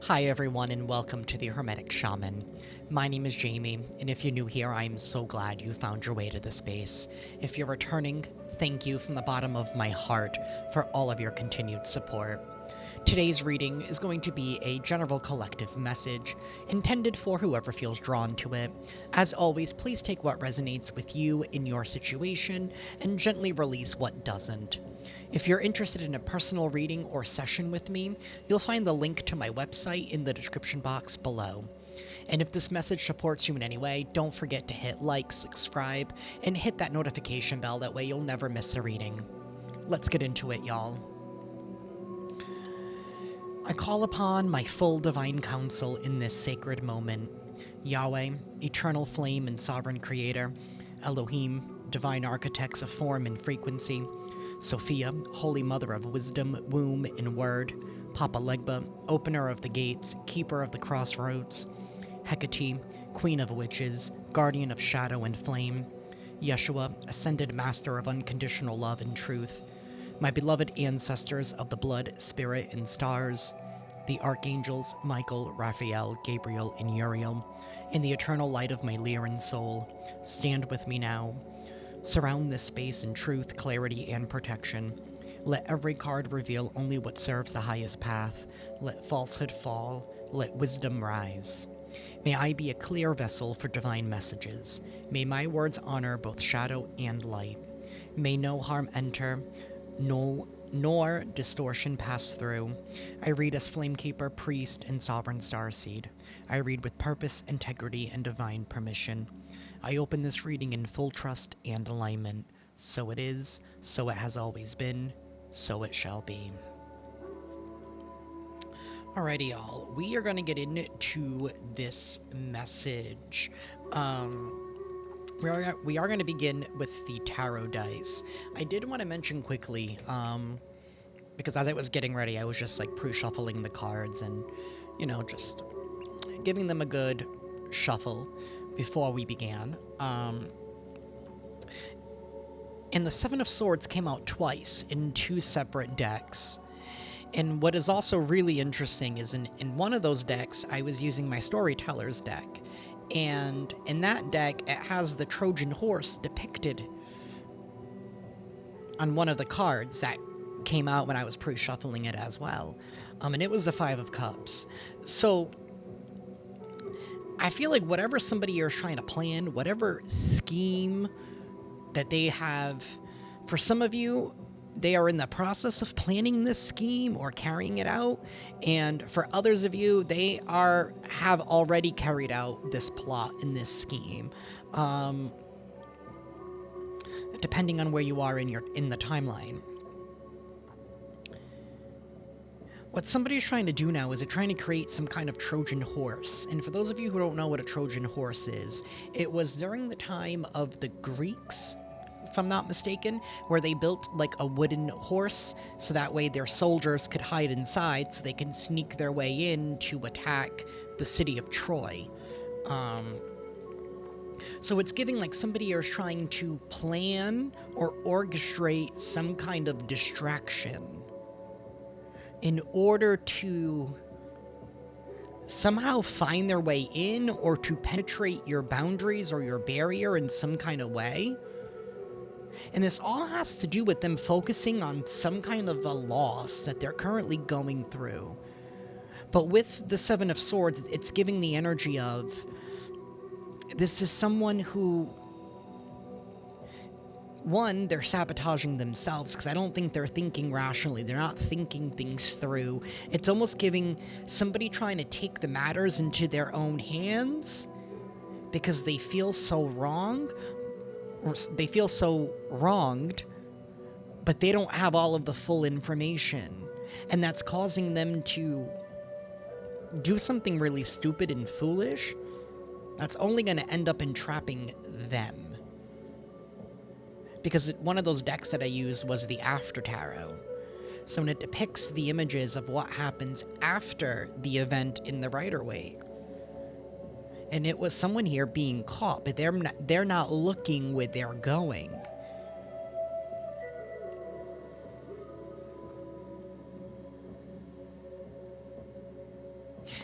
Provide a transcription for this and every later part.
Hi everyone and welcome to the Hermetic Shaman. My name is Jayme, and if you're new here, I'm so glad you found your way to this space. If you're returning, thank you from the bottom of my heart for all of your continued support. Today's reading is going to be a general collective message, intended for whoever feels drawn to it. As always, please take what resonates with you in your situation, and gently release what doesn't. If you're interested in a personal reading or session with me, you'll find the link to my website in the description box below. And if this message supports you in any way, don't forget to hit like, subscribe, and hit that notification bell, that way you'll never miss a reading. Let's get into it, y'all. I call upon my full divine counsel in this sacred moment. Yahweh, eternal flame and sovereign creator. Elohim, divine architects of form and frequency. Sophia, holy mother of wisdom, womb, and word. Papa Legba, opener of the gates, keeper of the crossroads. Hecate, queen of witches, guardian of shadow and flame. Yeshua, ascended master of unconditional love and truth. My beloved ancestors of the blood, spirit, and stars, the archangels Michael, Raphael, Gabriel, and Uriel, in the eternal light of my Lyran soul, stand with me now. Surround this space in truth, clarity, and protection. Let every card reveal only what serves the highest path. Let falsehood fall. Let wisdom rise. May I be a clear vessel for divine messages. May my words honor both shadow and light. May no harm enter, nor distortion pass through. I read as Flamekeeper, Priest, and Sovereign Starseed. I read with purpose, integrity, and divine permission. I open this reading in full trust and alignment. So it is, so it has always been, so it shall be. Alrighty, y'all. We are going to get into this message. We are going to begin with the tarot dice. I did want to mention quickly, because as I was getting ready, I was just like pre-shuffling the cards and, just giving them a good shuffle before we began. And the Seven of Swords came out twice in two separate decks. And what is also really interesting is in one of those decks, I was using my Storyteller's deck. And in that deck, it has the Trojan horse depicted on one of the cards that came out when I was pre-shuffling it as well. And it was the Five of Cups. So I feel like whatever somebody is trying to plan, whatever scheme that they have, for some of you, they are in the process of planning this scheme or carrying it out, and for others of you, they have already carried out this plot in this scheme, depending on where you are in the timeline. What somebody's trying to do now is they're trying to create some kind of Trojan horse. And for those of you who don't know what a Trojan horse is, it was during the time of the Greeks, if I'm not mistaken, where they built like a wooden horse so that way their soldiers could hide inside so they can sneak their way in to attack the city of Troy. So it's giving like somebody is trying to plan or orchestrate some kind of distraction in order to somehow find their way in or to penetrate your boundaries or your barrier in some kind of way. And this all has to do with them focusing on some kind of a loss that they're currently going through. But with the Seven of Swords, it's giving the energy of, this is someone who, one, they're sabotaging themselves, because I don't think they're thinking rationally. They're not thinking things through. It's almost giving somebody trying to take the matters into their own hands because they feel so wrong, or they feel so wronged, but they don't have all of the full information. And that's causing them to do something really stupid and foolish that's only going to end up entrapping them. Because one of those decks that I used was the After Tarot. So when it depicts the images of what happens after the event in the Rider-Waite. And it was someone here being caught, but they're not looking where they're going.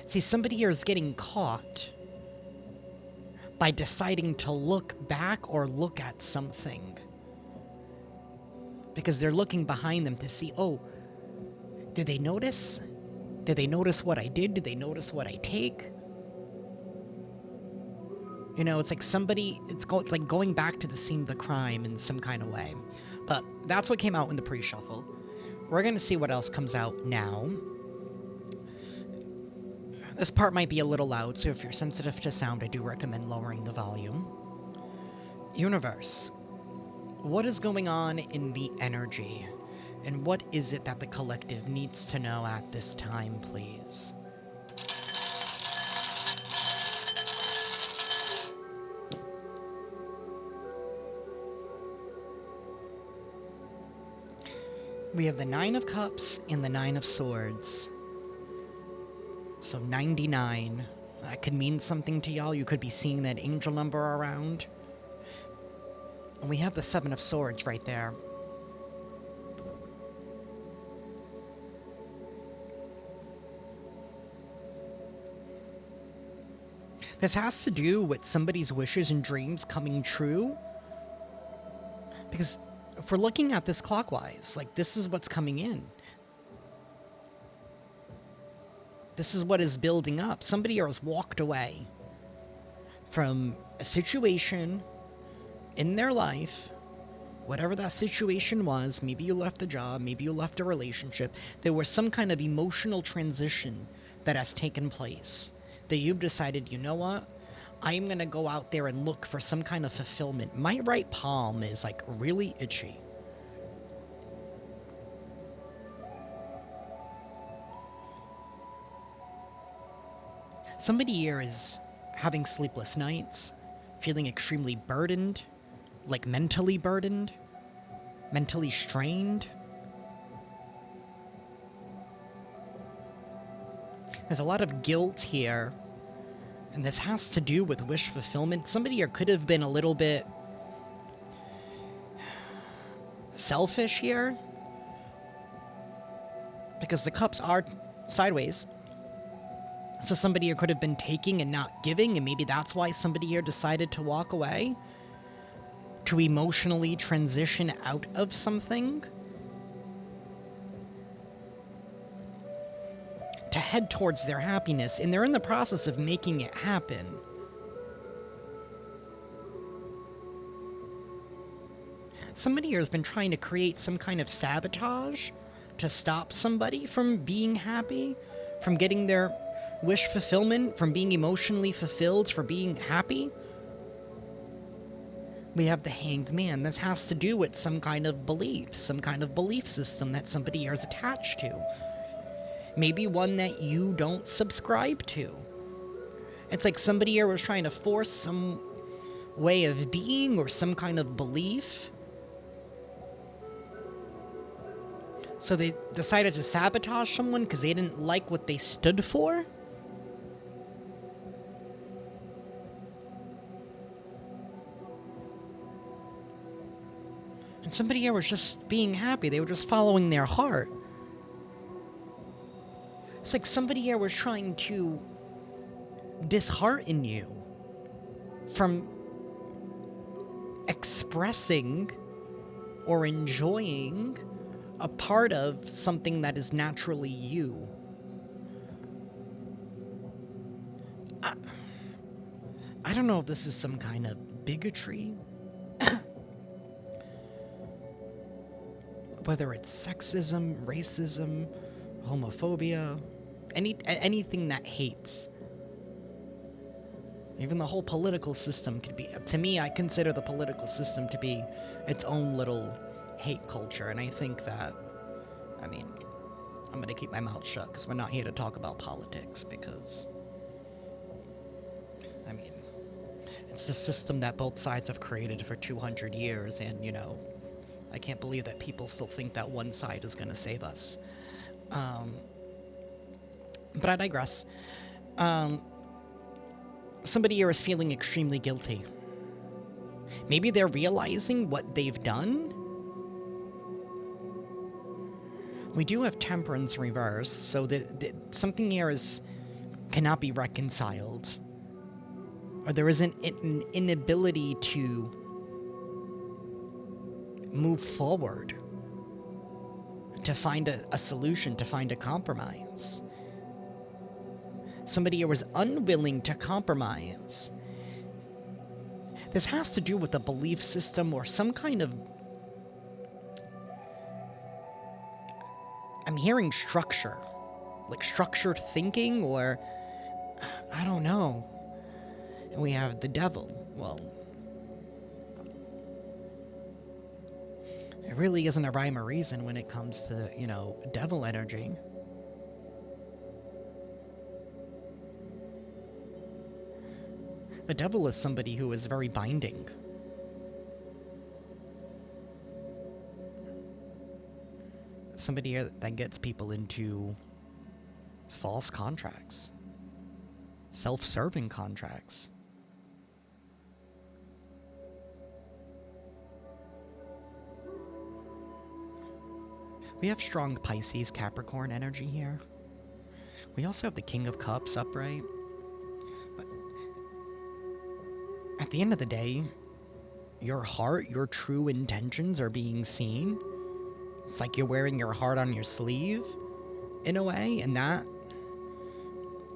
See, somebody here is getting caught by deciding to look back or look at something. Because they're looking behind them to see, oh, did they notice? Did they notice what I did? Did they notice what I take? You know, it's like somebody, it's like going back to the scene of the crime in some kind of way. But that's what came out in the pre-shuffle. We're going to see what else comes out now. This part might be a little loud, so if you're sensitive to sound, I do recommend lowering the volume. Universe. What is going on in the energy? And what is it that the collective needs to know at this time, please? We have the 9 of Cups and the 9 of Swords. So 99. That could mean something to y'all. You could be seeing that angel number around. And we have the 7 of Swords right there. This has to do with somebody's wishes and dreams coming true. Because if we're looking at this clockwise, like, this is what's coming in. This is what is building up. Somebody has walked away from a situation in their life, whatever that situation was. Maybe you left a job, maybe you left a relationship. There was some kind of emotional transition that has taken place, that you've decided, you know what? I'm going to go out there and look for some kind of fulfillment. My right palm is, like, really itchy. Somebody here is having sleepless nights, feeling extremely burdened, like mentally burdened, mentally strained. There's a lot of guilt here, and this has to do with wish fulfillment. Somebody here could have been a little bit selfish here, because the cups are sideways. So somebody here could have been taking and not giving, and maybe that's why somebody here decided to walk away, to emotionally transition out of something, to head towards their happiness, and they're in the process of making it happen. Somebody here has been trying to create some kind of sabotage to stop somebody from being happy, from getting their wish fulfillment, from being emotionally fulfilled, for being happy. We have the Hanged Man. This has to do with some kind of belief, some kind of belief system that somebody here is attached to. Maybe one that you don't subscribe to. It's like somebody here was trying to force some way of being or some kind of belief. So they decided to sabotage someone because they didn't like what they stood for? And somebody here was just being happy. They were just following their heart. It's like somebody here was trying to dishearten you from expressing or enjoying a part of something that is naturally you. I don't know if this is some kind of bigotry. Whether it's sexism, racism, homophobia, anything that hates. Even the whole political system could be, to me, I consider the political system to be its own little hate culture, and I think that, I mean, I'm gonna keep my mouth shut, because we're not here to talk about politics, because, I mean, it's a system that both sides have created for 200 years, and, you know, I can't believe that people still think that one side is gonna save us. But I digress. Somebody here is feeling extremely guilty. Maybe they're realizing what they've done. We do have Temperance reverse, so something here is cannot be reconciled, or there isn't an inability to move forward, to find a solution, to find a compromise. Somebody who is unwilling to compromise. This has to do with a belief system or some kind of... I'm hearing structure. Like structured thinking, or... I don't know. And we have the devil. Well... It really isn't a rhyme or reason when it comes to, you know, devil energy. The devil is somebody who is very binding. Somebody that gets people into false contracts. Self-serving contracts. We have strong Pisces Capricorn energy here. We also have the King of Cups upright. But at the end of the day, your heart, your true intentions are being seen. It's like you're wearing your heart on your sleeve, in a way, and that,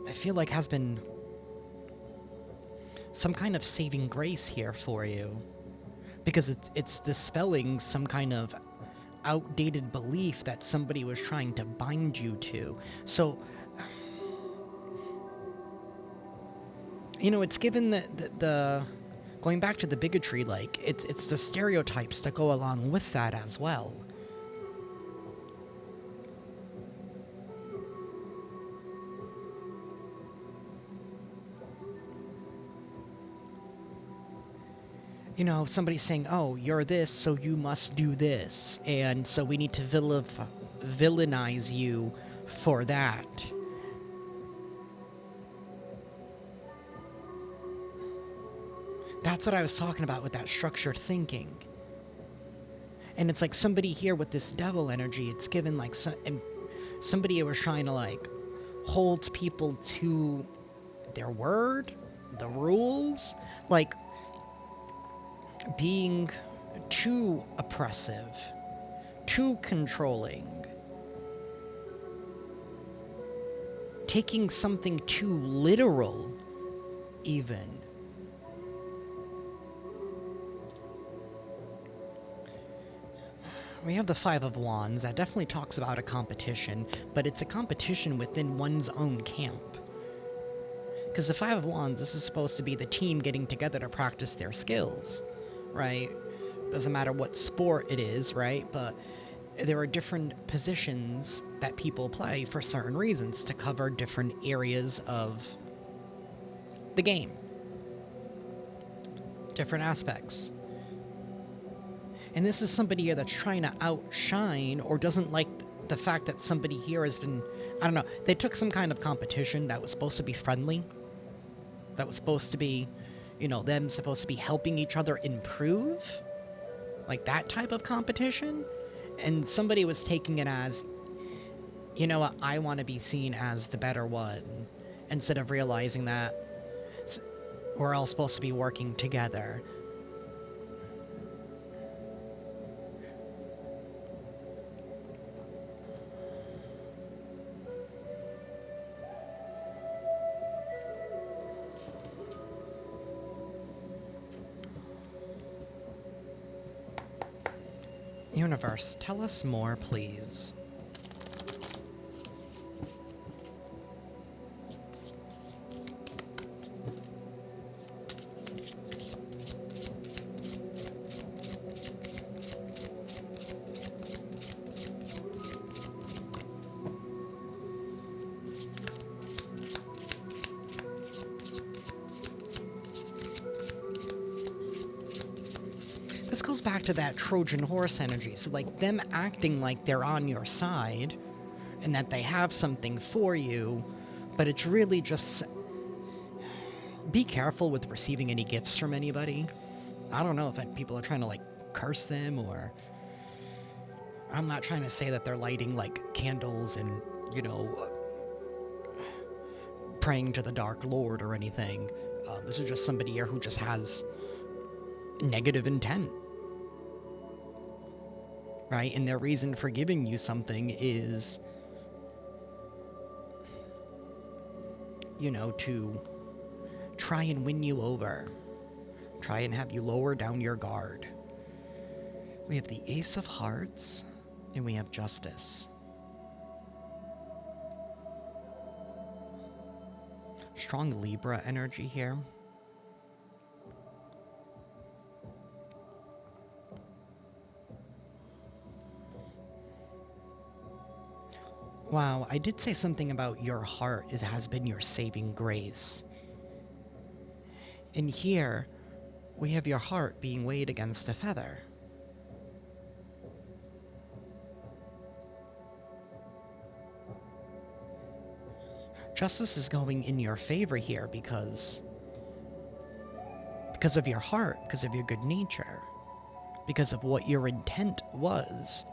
I feel like, has been some kind of saving grace here for you. Because it's dispelling some kind of outdated belief that somebody was trying to bind you to. So, you know, it's given the going back to the bigotry, like, it's the stereotypes that go along with that as well. You know, somebody's saying, oh, you're this, so you must do this. And so we need to villainize you for that. That's what I was talking about with that structured thinking. And it's like somebody here with this devil energy, it's given like somebody who was trying to like hold people to their word, the rules, like being too oppressive, too controlling, taking something too literal, even. We have the Five of Wands. That definitely talks about a competition, but it's a competition within one's own camp. Because the Five of Wands, this is supposed to be the team getting together to practice their skills. Right? Doesn't matter what sport it is, right? But there are different positions that people play for certain reasons to cover different areas of the game. Different aspects. And this is somebody here that's trying to outshine or doesn't like the fact that somebody here has been, I don't know, they took some kind of competition that was supposed to be friendly, that was supposed to be, you know, them supposed to be helping each other improve, like that type of competition, and somebody was taking it as, you know what, I want to be seen as the better one, instead of realizing that we're all supposed to be working together. Universe, tell us more, please. This goes back to that Trojan horse energy. So, like, them acting like they're on your side and that they have something for you, but it's really just... Be careful with receiving any gifts from anybody. I don't know if people are trying to, like, curse them, or... I'm not trying to say that they're lighting, like, candles and, you know, praying to the Dark Lord or anything. This is just somebody here who just has negative intent. Right? And their reason for giving you something is, you know, to try and win you over. Try and have you lower down your guard. We have the Ace of Hearts, and we have Justice. Strong Libra energy here. Wow, I did say something about your heart has been your saving grace. And here, we have your heart being weighed against a feather. Justice is going in your favor here because of your heart, because of your good nature, because of what your intent was.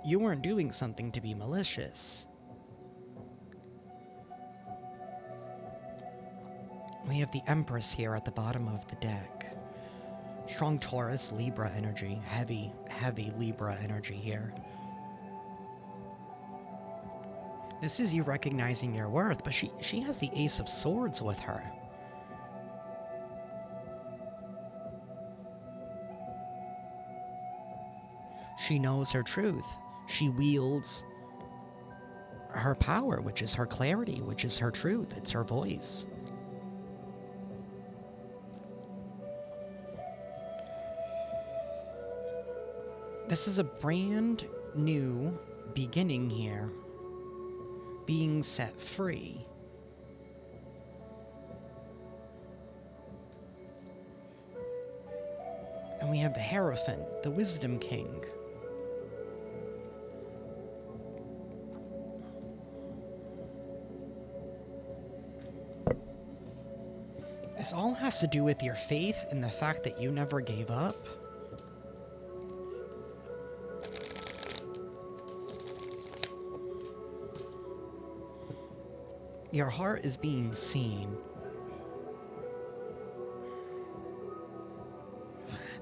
You weren't doing something to be malicious. We have the Empress here at the bottom of the deck. Strong Taurus, Libra energy. Heavy, heavy Libra energy here. This is you recognizing your worth, but she has the Ace of Swords with her. She knows her truth. She wields her power, which is her clarity, which is her truth. It's her voice. This is a brand new beginning here, being set free. And we have the Hierophant, the Wisdom King. This all has to do with your faith and the fact that you never gave up. Your heart is being seen.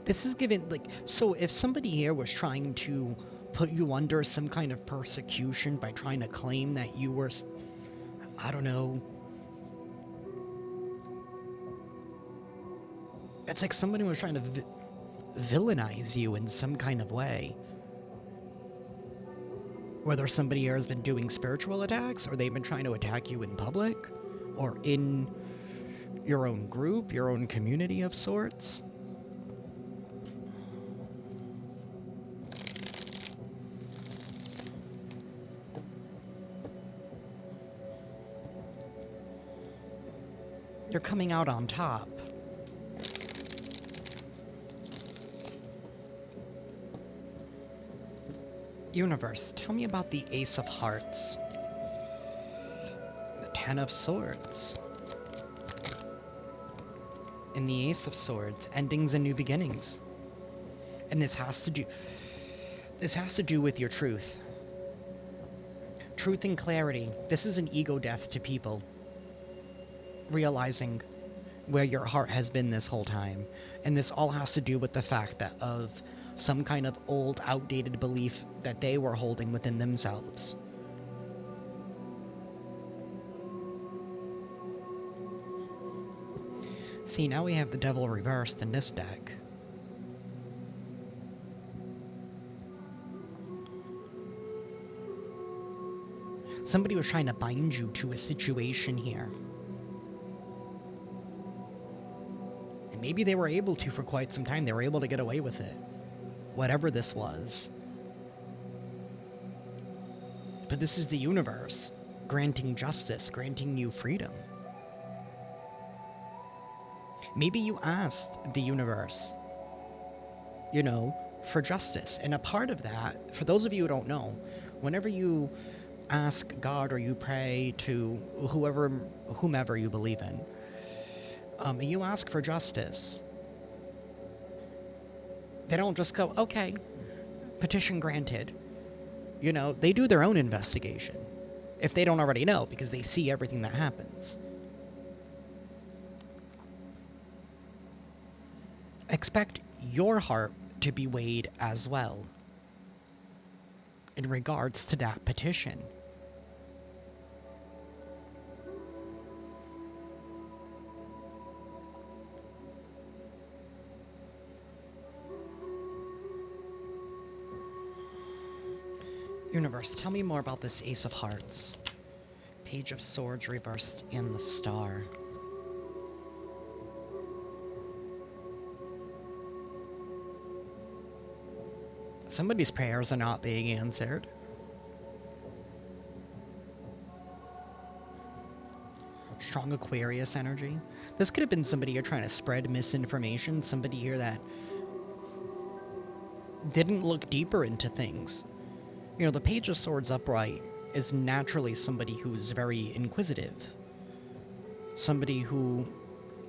This is given, like, so if somebody here was trying to put you under some kind of persecution by trying to claim that you were, I don't know, it's like somebody was trying to villainize you in some kind of way. Whether somebody here has been doing spiritual attacks, or they've been trying to attack you in public, or in your own group, your own community of sorts. You're coming out on top. Universe, tell me about the Ace of Hearts. The Ten of Swords. And the Ace of Swords, endings and new beginnings. And this has to do with your truth. Truth and clarity. This is an ego death to people. Realizing where your heart has been this whole time. And this all has to do with the fact that of some kind of old, outdated belief that they were holding within themselves. See, now we have the Devil reversed in this deck. Somebody was trying to bind you to a situation here. And maybe they were able to for quite some time. They were able to get away with it. Whatever this was. But this is the universe granting justice, granting you freedom. Maybe you asked the universe, you know, for justice. And a part of that, for those of you who don't know, whenever you ask God or you pray to whomever you believe in, and you ask for justice, they don't just go, okay, petition granted. You know, they do their own investigation. if they don't already know, because they see everything that happens. Expect your heart to be weighed as well in regards to that petition. Universe, tell me more about this Ace of Hearts. Page of Swords reversed in the Star. Somebody's prayers are not being answered. Strong Aquarius energy. This could have been somebody you're trying to spread misinformation. Somebody here that didn't look deeper into things. You know, the Page of Swords upright is naturally somebody who's very inquisitive. Somebody who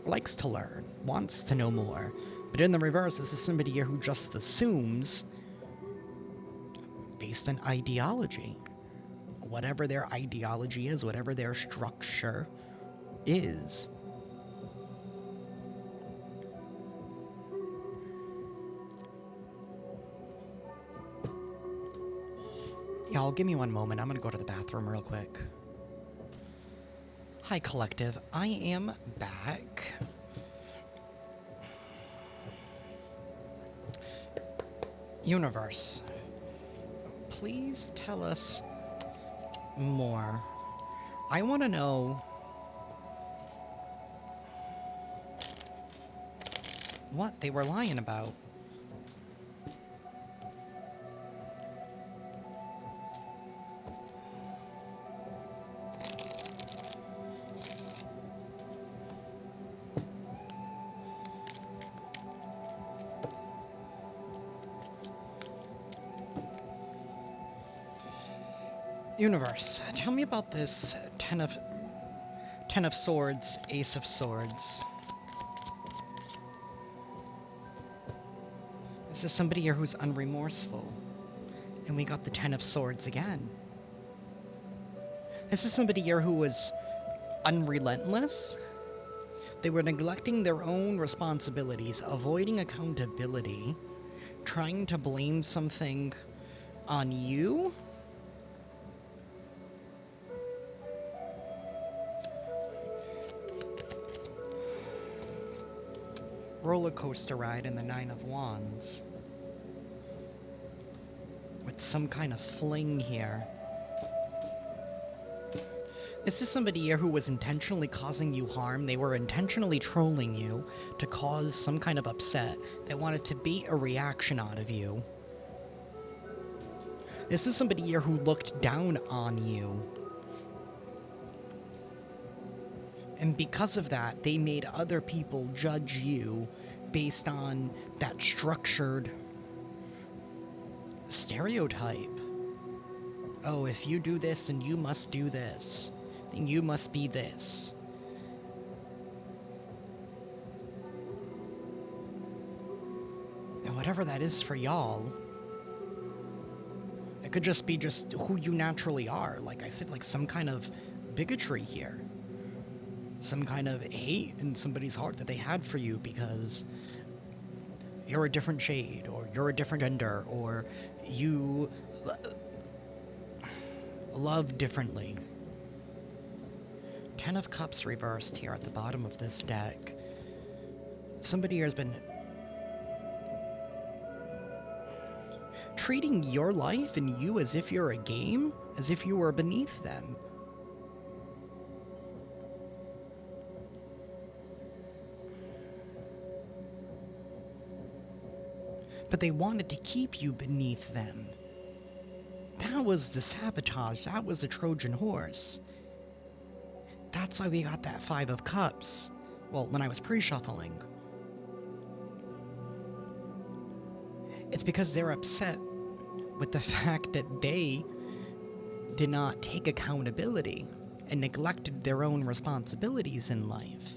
likes to learn, wants to know more. But in the reverse, this is somebody here who just assumes based on ideology. Whatever their ideology is, whatever their structure is. Y'all, give me one moment. I'm gonna go to the bathroom real quick. Hi, Collective. I am back. Universe, please tell us more. I want to know what they were lying about. Universe, tell me about this Ten of Swords, Ace of Swords. This is somebody here who's unremorseful. And we got the Ten of Swords again. This is somebody here who was unrelentless. They were neglecting their own responsibilities, avoiding accountability, trying to blame something on you. Rollercoaster ride in the Nine of Wands. With some kind of fling here. This is somebody here who was intentionally causing you harm. They were intentionally trolling you to cause some kind of upset. They wanted to beat a reaction out of you. This is somebody here who looked down on you. And because of that, they made other people judge you based on that structured stereotype. Oh, if you do this, then you must do this. Then you must be this. And whatever that is for y'all, it could just be just who you naturally are. Like I said, like some kind of bigotry here. Some kind of hate in somebody's heart that they had for you because you're a different shade, or you're a different gender, or you love differently. Ten of Cups reversed here at the bottom of this deck. Somebody here has been treating your life and you as if you're a game, as if you were beneath them. But they wanted to keep you beneath them. That was the sabotage. That was the Trojan horse. That's why we got that Five of Cups. Well, when I was pre-shuffling. It's because they're upset with the fact that they did not take accountability and neglected their own responsibilities in life.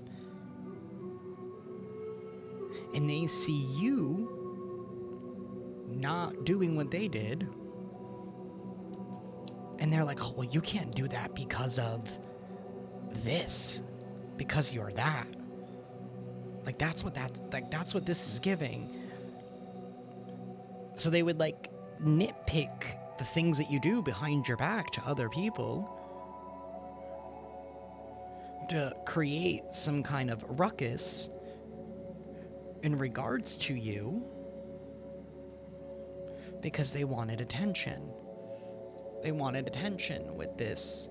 And they see you not doing what they did, And they're like, oh, well, you can't do that because of this. Because you're that. Like, that's what this is giving. So they would, like, nitpick the things that you do behind your back to other people to create some kind of ruckus in regards to you because they wanted attention. They wanted attention with this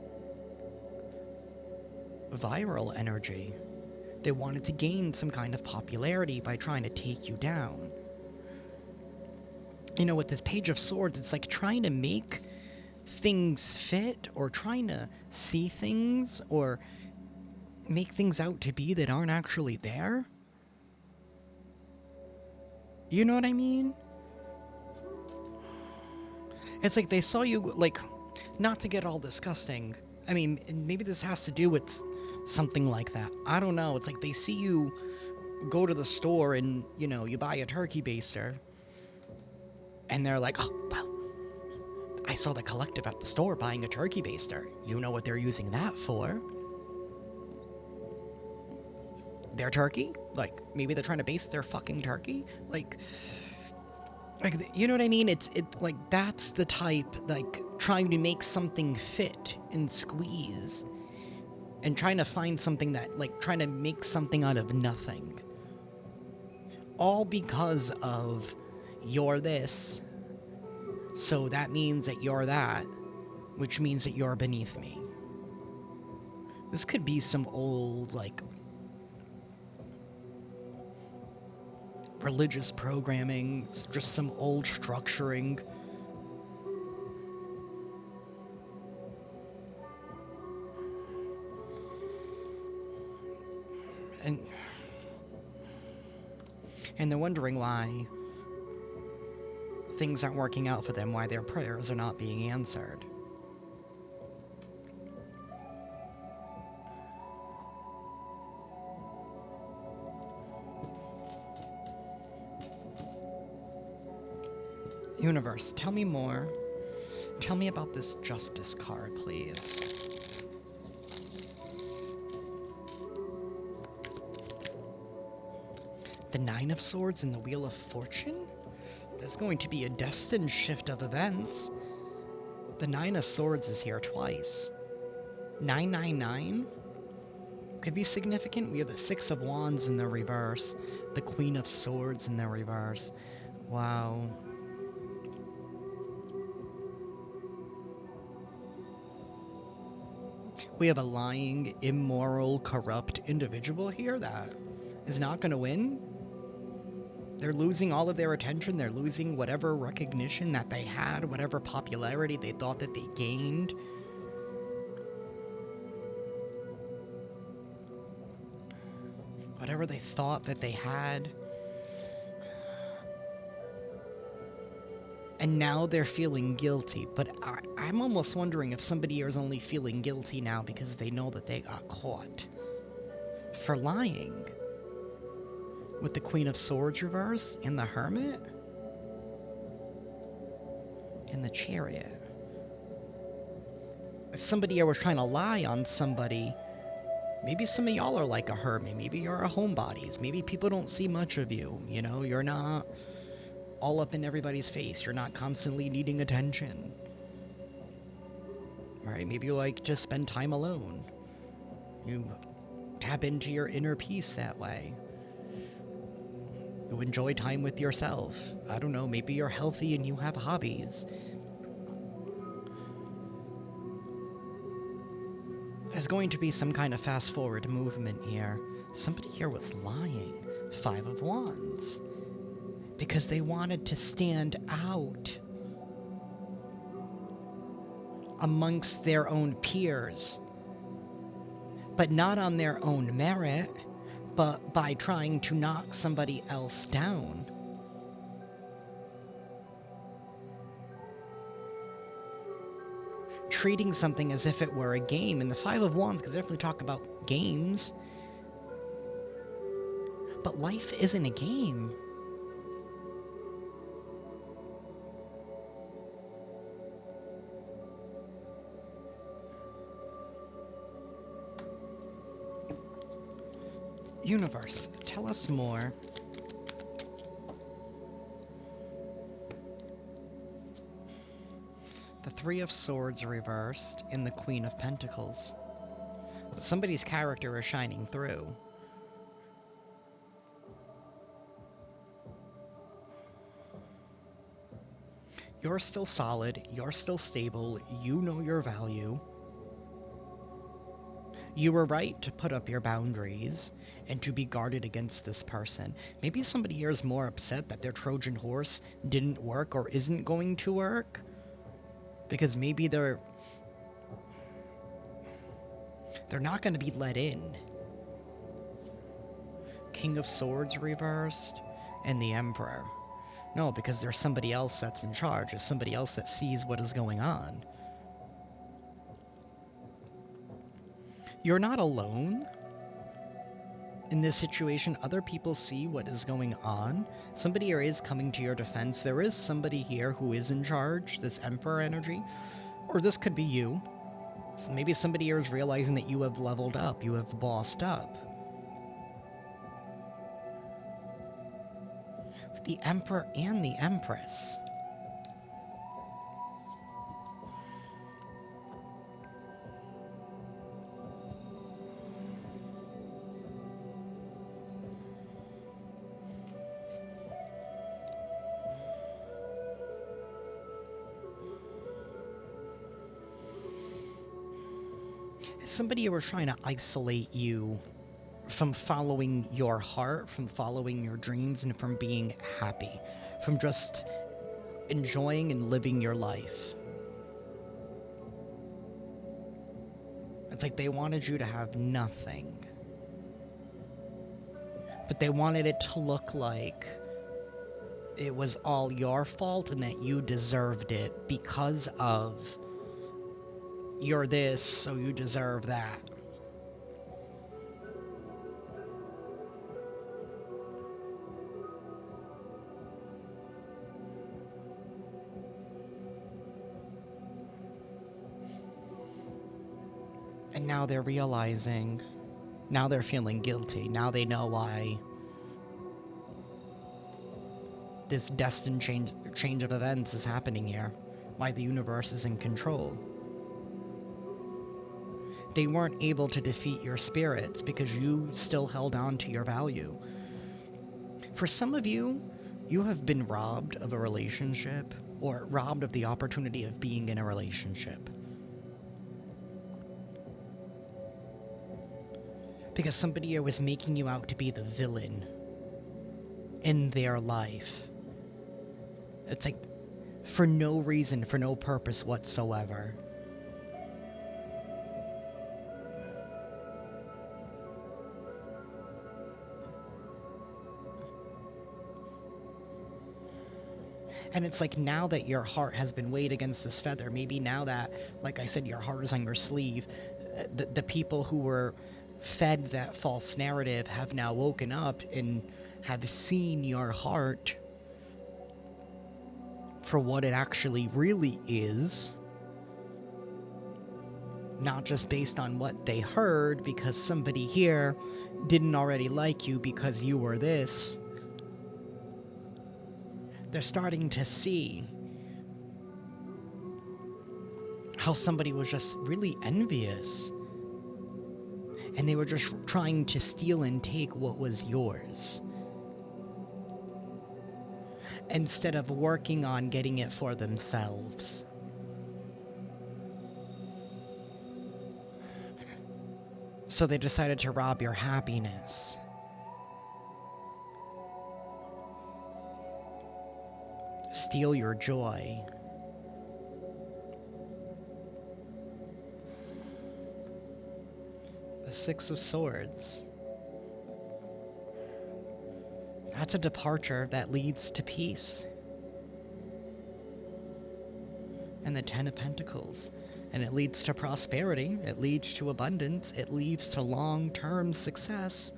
viral energy. They wanted to gain some kind of popularity by trying to take you down. You know, with this Page of Swords, it's like trying to make things fit or trying to see things or make things out to be that aren't actually there. You know what I mean? It's like they saw you, like, not to get all disgusting. I mean, maybe this has to do with something like that. I don't know. It's like they see you go to the store and, you know, you buy a turkey baster. And they're like, oh, well, I saw the collective at the store buying a turkey baster. You know what they're using that for? Their turkey? Like, maybe they're trying to baste their fucking turkey? Like, you know what I mean? It's like, that's the type, like, trying to make something fit and squeeze. And trying to find something that, like, trying to make something out of nothing. All because of, you're this, so that means that you're that, which means that you're beneath me. This could be some old, like, religious programming, just some old structuring. And they're wondering why things aren't working out for them, why their prayers are not being answered. Universe, tell me more. Tell me about this Justice card, please. The Nine of Swords and the Wheel of Fortune? There's going to be a destined shift of events. The Nine of Swords is here twice. 999 could be significant. We have the Six of Wands in the reverse. The Queen of Swords in the reverse. Wow. We have a lying, immoral, corrupt individual here that is not going to win. They're losing all of their attention. They're losing whatever recognition that they had, whatever popularity they thought that they gained. Whatever they thought that they had. And now they're feeling guilty. But I'm almost wondering if somebody here is only feeling guilty now because they know that they got caught for lying. With the Queen of Swords reverse and the Hermit and the Chariot. If somebody here was trying to lie on somebody, maybe some of y'all are like a hermit. Maybe you're a homebodies. Maybe people don't see much of you. You know, you're not all up in everybody's face. You're not constantly needing attention. Right? Maybe you like to spend time alone. You tap into your inner peace that way. You enjoy time with yourself. I don't know, maybe you're healthy and you have hobbies. There's going to be some kind of fast-forward movement here. Somebody here was lying. 5 of Wands. Because they wanted to stand out amongst their own peers. But not on their own merit, but by trying to knock somebody else down. Treating something as if it were a game. And the 5 of Wands could definitely talk about games. But life isn't a game. Universe, tell us more. The Three of Swords reversed and the Queen of Pentacles. Somebody's character is shining through. You're still solid, you're still stable, you know your value. You were right to put up your boundaries and to be guarded against this person. Maybe somebody here is more upset that their Trojan horse didn't work or isn't going to work. Because maybe they're not going to be let in. King of Swords reversed and the Emperor. No, because there's somebody else that's in charge. There's somebody else that sees what is going on. You're not alone in this situation. Other people see what is going on. Somebody here is coming to your defense. There is somebody here who is in charge, this Emperor energy. Or this could be you. So maybe somebody here is realizing that you have leveled up, you have bossed up. The Emperor and the Empress. Somebody who was trying to isolate you from following your heart, from following your dreams, and from being happy, from just enjoying and living your life. It's like they wanted you to have nothing, but they wanted it to look like it was all your fault and that you deserved it because of you're this, so you deserve that. And now they're realizing, now they're feeling guilty, now they know why this destined change of events is happening here, why the universe is in control. They weren't able to defeat your spirits because you still held on to your value. For some of you, you have been robbed of a relationship or robbed of the opportunity of being in a relationship. Because somebody was making you out to be the villain in their life. It's like, for no reason, for no purpose whatsoever. And it's like, now that your heart has been weighed against this feather, maybe now that, like I said, your heart is on your sleeve, the people who were fed that false narrative have now woken up and have seen your heart for what it actually really is. Not just based on what they heard because somebody here didn't already like you because you were this. They're starting to see how somebody was just really envious. And they were just trying to steal and take what was yours, instead of working on getting it for themselves. So they decided to rob your happiness. Steal your joy. The Six of Swords. That's a departure that leads to peace. And the Ten of Pentacles. And it leads to prosperity. It leads to abundance. It leads to long-term success.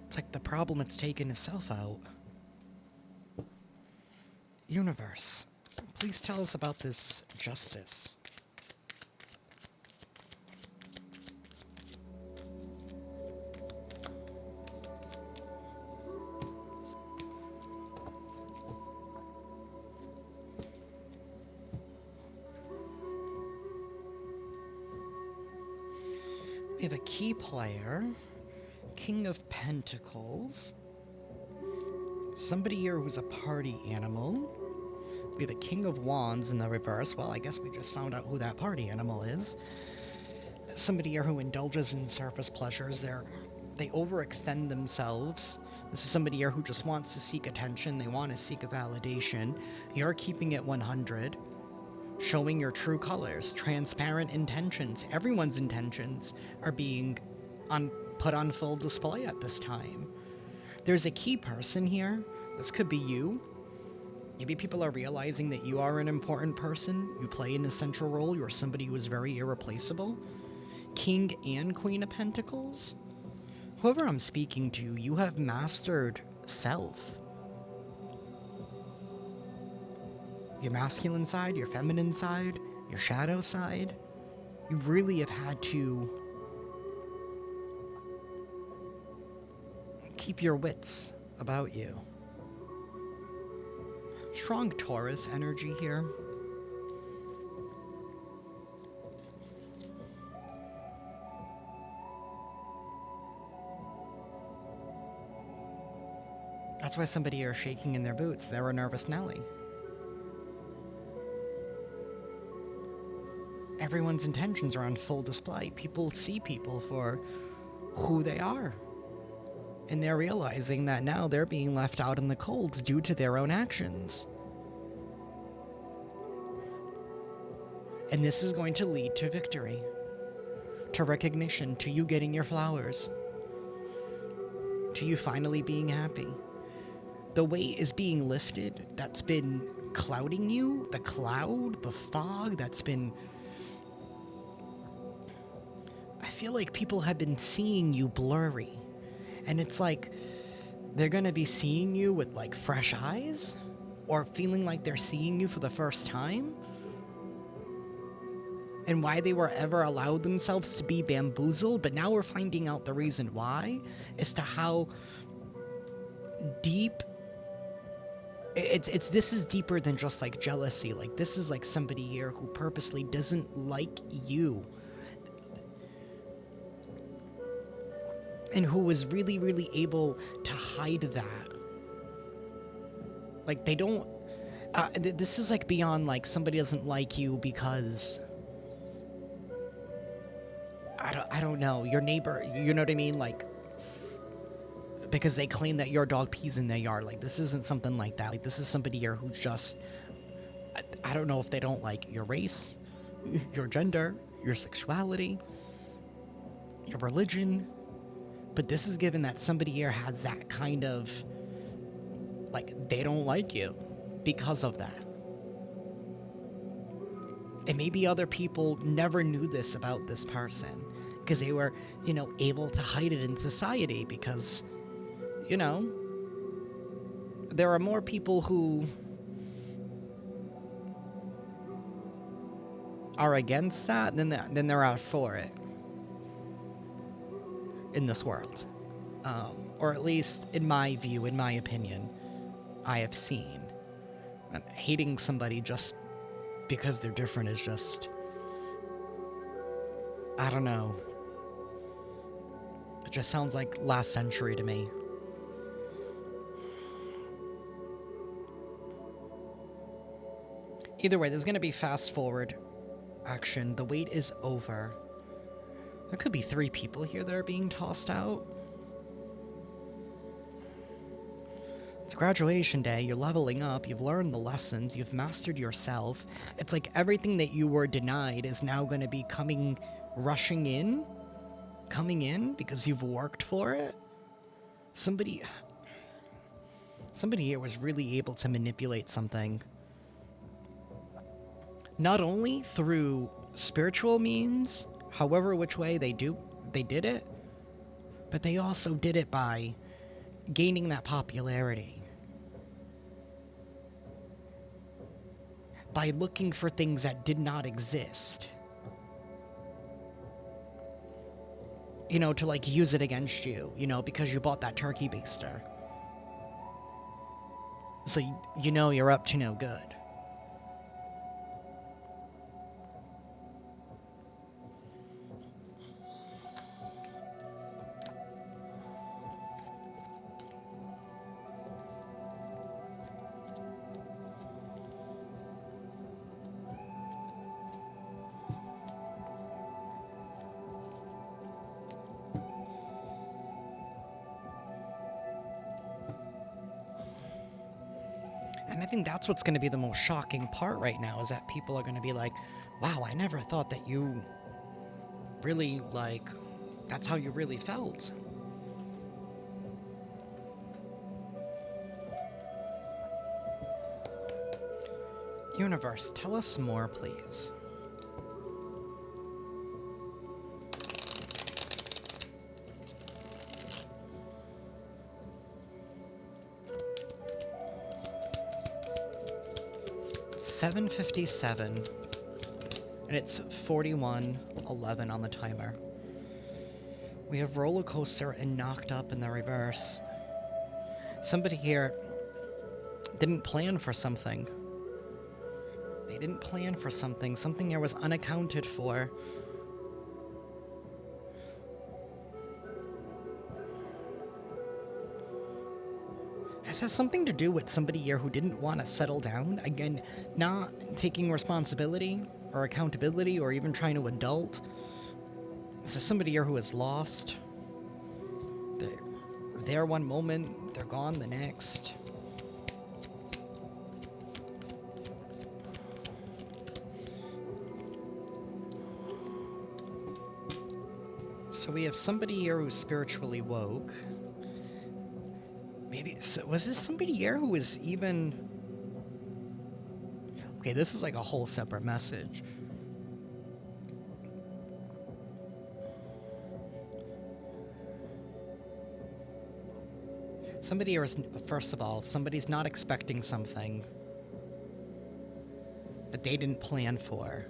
It's like the problem it's taken itself out. Universe, please tell us about this justice. We have a key player, King of Pentacles, somebody here who's a party animal. We have a King of Wands in the reverse. Well, I guess we just found out who that party animal is. Somebody here who indulges in surface pleasures. They overextend themselves. This is somebody here who just wants to seek attention. They want to seek a validation. You're keeping it 100. Showing your true colors. Transparent intentions. Everyone's intentions are being put on full display at this time. There's a key person here. This could be you. Maybe people are realizing that you are an important person. You play an essential role. You're somebody who is very irreplaceable. King and Queen of Pentacles. Whoever I'm speaking to, you have mastered self. Your masculine side, your feminine side, your shadow side. You really have had to keep your wits about you. Strong Taurus energy here. That's why somebody are shaking in their boots. They're a nervous Nelly. Everyone's intentions are on full display. People see people for who they are. And they're realizing that now they're being left out in the cold due to their own actions. And this is going to lead to victory, to recognition, to you getting your flowers, to you finally being happy. The weight is being lifted that's been clouding you, the cloud, the fog that's been... I feel like people have been seeing you blurry. And it's like they're going to be seeing you with like fresh eyes, or feeling like they're seeing you for the first time. And why they were ever allowed themselves to be bamboozled, but now we're finding out the reason why, as to how deep this is deeper than just like jealousy. Like, this is like somebody here who purposely doesn't like you, and who was really, really able to hide that. Like, they don't... this is, like, beyond, like, somebody doesn't like you because... I don't know. Your neighbor, you know what I mean? Like, because they claim that your dog pees in their yard. Like, this isn't something like that. Like, this is somebody here who just... I don't know if they don't like your race, your gender, your sexuality, your religion... But this is given that somebody here has that kind of, like, they don't like you because of that. And maybe other people never knew this about this person because they were, you know, able to hide it in society because, you know, there are more people who are against that than there are for it. In this world, or at least in my view, in my opinion, I have seen. And hating somebody just because they're different is just, I don't know. It just sounds like last century to me. Either way, there's going to be fast forward action. The wait is over. There could be 3 people here that are being tossed out. It's graduation day, you're leveling up, you've learned the lessons, you've mastered yourself. It's like everything that you were denied is now going to be coming in because you've worked for it. Somebody here was really able to manipulate something. Not only through spiritual means, however which way they did it, but they also did it by gaining that popularity. By looking for things that did not exist. You know, to like use it against you, you know, because you bought that turkey baster. So you know you're up to no good. think that's what's going to be the most shocking part right now, is that people are going to be like, wow, I never thought that you really, like, that's how you really felt. Universe, tell us more, please. $7:57, and it's 41:11 on the timer. We have Rollercoaster and Knocked Up in the reverse. Somebody here didn't plan for something. They didn't plan for something. Something there was unaccounted for. This has something to do with somebody here who didn't want to settle down. Again, not taking responsibility or accountability or even trying to adult. This is somebody here who is lost. They're there one moment, they're gone the next. So we have somebody here who's spiritually woke. Maybe, so was this somebody here who was even... Okay, this is like a whole separate message. Somebody here is, first of all, somebody's not expecting something that they didn't plan for.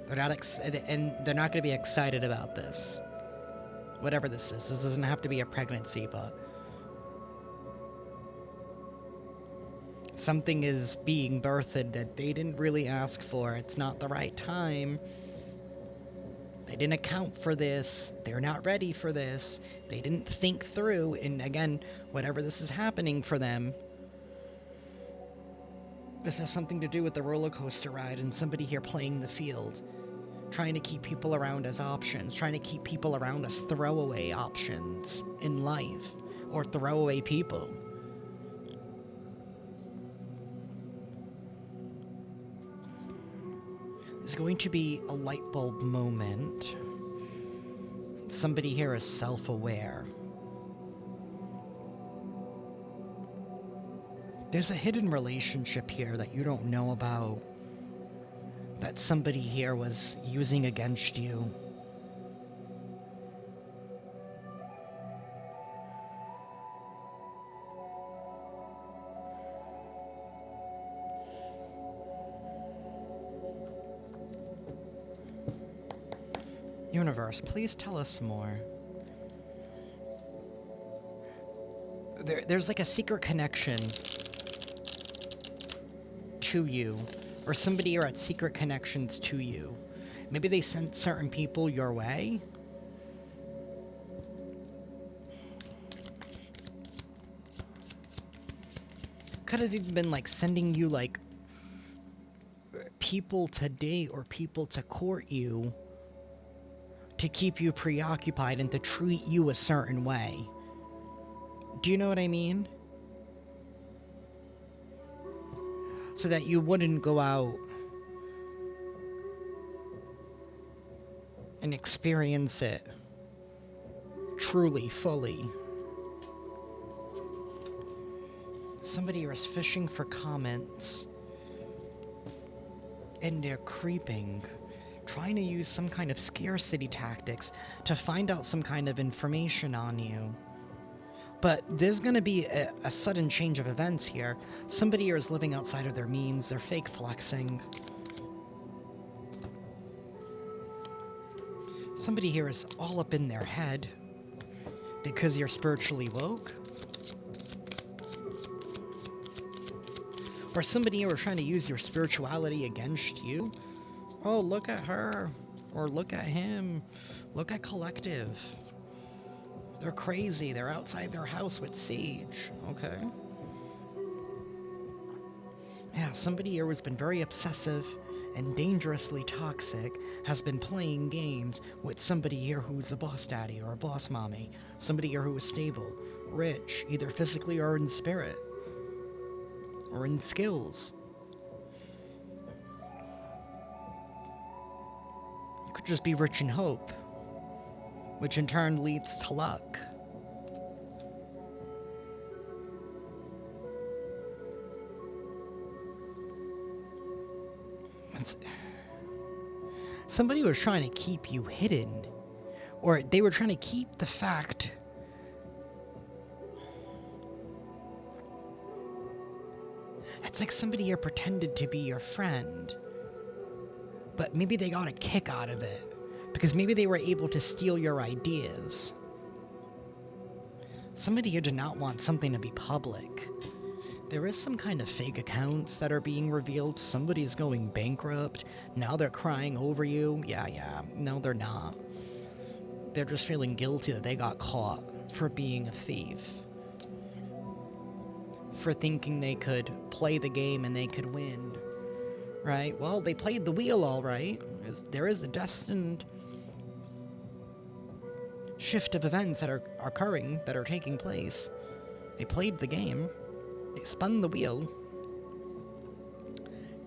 They're not and they're not going to be excited about this. Whatever this is. This doesn't have to be a pregnancy, but something is being birthed that they didn't really ask for. It's not the right time. They didn't account for this. They're not ready for this. They didn't think through. And again, whatever this is happening for them, this has something to do with the roller coaster ride and somebody here playing the field. Trying to keep people around as options. Trying to keep people around as throwaway options in life. Or throwaway people. There's going to be a light bulb moment. Somebody here is self-aware. There's a hidden relationship here that you don't know about. That somebody here was using against you. Universe, please tell us more. There's like a secret connection to you. Or somebody are at secret connections to you. Maybe they sent certain people your way. Could have even been like sending you like people to date or people to court you to keep you preoccupied and to treat you a certain way. Do you know what I mean? So that you wouldn't go out and experience it truly, fully. Somebody is fishing for comments, and they're creeping, trying to use some kind of scarcity tactics to find out some kind of information on you. But there's going to be a sudden change of events here. Somebody here is living outside of their means. They're fake flexing. Somebody here is all up in their head because you're spiritually woke. Or somebody here is trying to use your spirituality against you. Oh, look at her. Or look at him. Look at collective. They're crazy. They're outside their house with Sage. Okay. Yeah, somebody here who's been very obsessive and dangerously toxic has been playing games with somebody here who's a boss daddy or a boss mommy. Somebody here who is stable, rich, either physically or in spirit. or in skills. You could just be rich in hope, which in turn leads to luck. Somebody was trying to keep you hidden, or they were trying to keep the fact it's like somebody here pretended to be your friend, but maybe they got a kick out of it because maybe they were able to steal your ideas. Somebody here did not want something to be public. There is some kind of fake accounts that are being revealed. Somebody's going bankrupt. Now they're crying over you. Yeah. No, they're not. They're just feeling guilty that they got caught for being a thief. For thinking they could play the game and they could win. Right? Well, they played the wheel all right. There is a destined shift of events that are occurring, that are taking place. They played the game. They spun the wheel.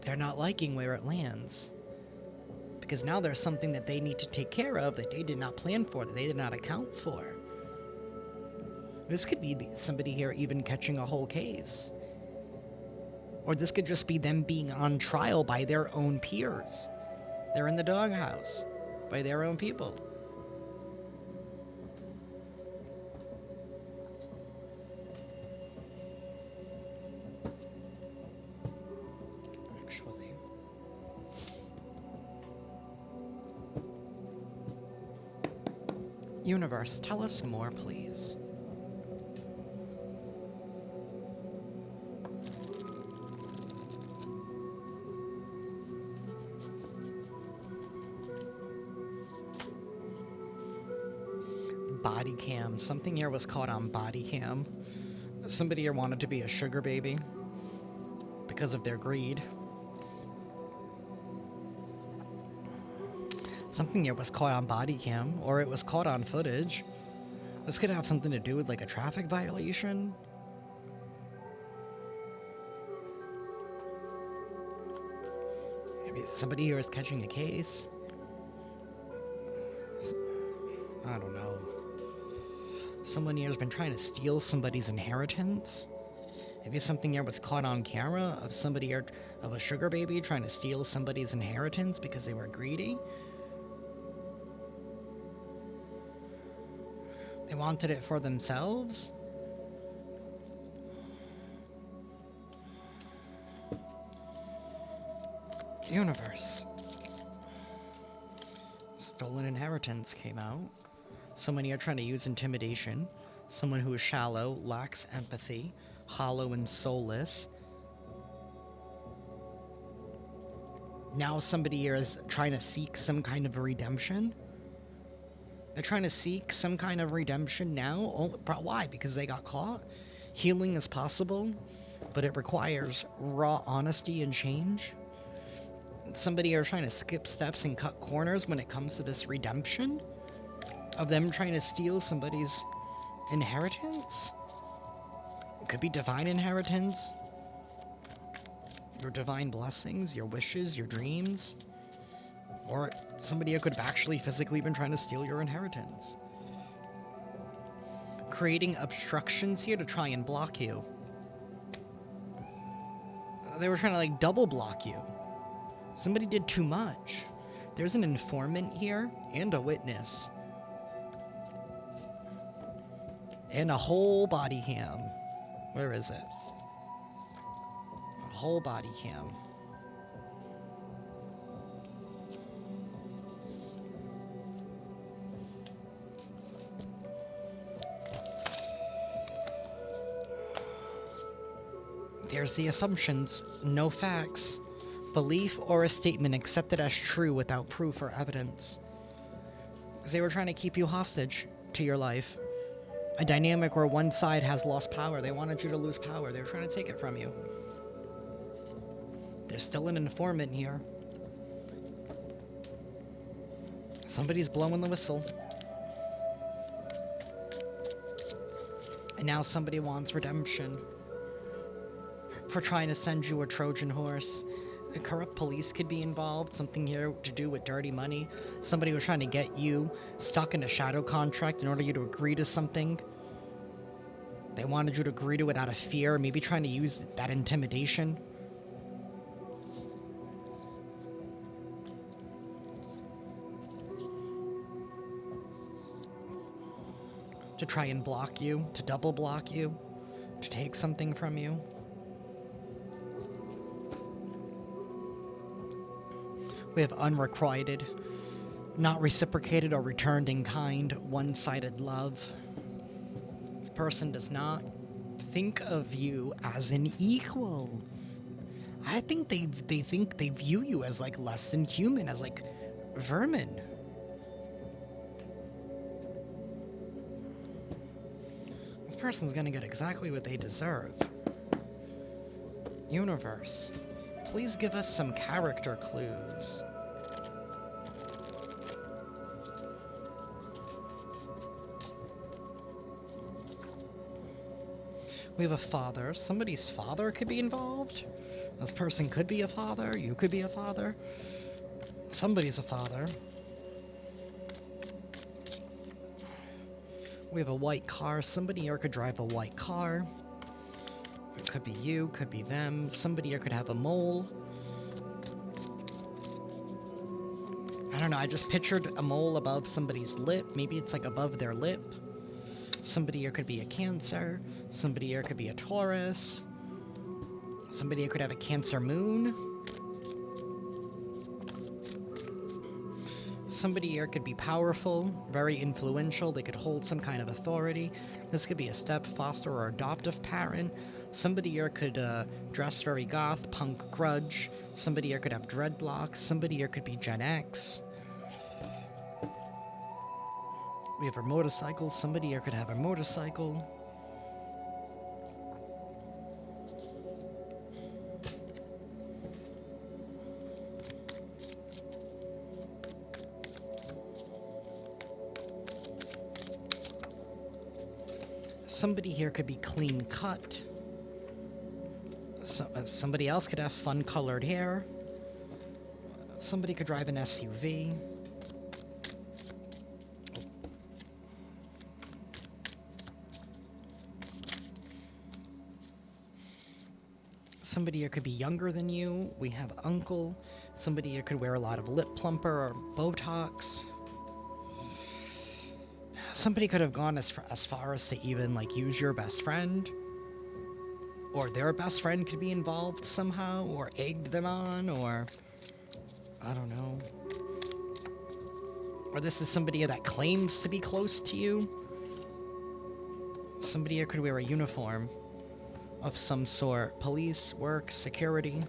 They're not liking where it lands. Because now there's something that they need to take care of that they did not plan for, that they did not account for. This could be somebody here even catching a whole case. Or this could just be them being on trial by their own peers. They're in the doghouse by their own people. Universe, tell us more, please. Body cam. Something here was caught on body cam. Somebody here wanted to be a sugar baby because of their greed. Something here was caught on body cam, or it was caught on footage. This could have something to do with like a traffic violation. Maybe somebody here is catching a case. I don't know. Someone here has been trying to steal somebody's inheritance. Maybe something here was caught on camera of somebody here, of a sugar baby trying to steal somebody's inheritance because they were greedy. They wanted it for themselves? Universe. Stolen inheritance came out. Someone here trying to use intimidation. Someone who is shallow, lacks empathy, hollow and soulless. Now somebody here is trying to seek some kind of redemption. They're trying to seek some kind of redemption now. Oh, why? Because they got caught? Healing is possible, but it requires raw honesty and change. Somebody are trying to skip steps and cut corners when it comes to this redemption of them trying to steal somebody's inheritance. It could be divine inheritance, your divine blessings, your wishes, your dreams. Or somebody who could have actually physically been trying to steal your inheritance. Creating obstructions here to try and block you. They were trying to like double block you. Somebody did too much. There's an informant here and a witness. And a whole body cam. Where is it? A whole body cam. There's the assumptions, no facts. Belief or a statement accepted as true without proof or evidence. Because they were trying to keep you hostage to your life. A dynamic where one side has lost power. They wanted you to lose power. They were trying to take it from you. There's still an informant here. Somebody's blowing the whistle. And now somebody wants redemption. for trying to send you a Trojan horse. A corrupt police could be involved, something here to do with dirty money. Somebody was trying to get you stuck in a shadow contract in order you to agree to something. They wanted you to agree to it out of fear, maybe trying to use that intimidation. To try and block you, to double block you, to take something from you. We have unrequited, not reciprocated or returned in kind, one-sided love. This person does not think of you as an equal. I think they think they view you as like less than human, as like vermin. This person's gonna get exactly what they deserve. Universe, please give us some character clues. We have a father. Somebody's father could be involved. This person could be a father. You could be a father. Somebody's a father. We have a white car. Somebody here could drive a white car. It could be you, could be them. Somebody here could have a mole. I don't know, I just pictured a mole above somebody's lip. Maybe it's like above their lip. Somebody here could be a Cancer. Somebody here could be a Taurus. Somebody here could have a Cancer moon. Somebody here could be powerful, very influential. They could hold some kind of authority. This could be a step, foster, or adoptive parent. Somebody here could dress very goth, punk, grudge. Somebody here could have dreadlocks. Somebody here could be Gen X. We have our motorcycle. Somebody here could have a motorcycle. Somebody here could be clean cut. Somebody else could have fun colored hair. Somebody could drive an SUV. Somebody here could be younger than you. We have uncle. Somebody here could wear a lot of lip plumper or Botox. Somebody could have gone as far as to even, like, use your best friend. Or their best friend could be involved somehow, or egged them on, or... I don't know. Or this is somebody that claims to be close to you. Somebody here could wear a uniform of some sort. Police, work, security.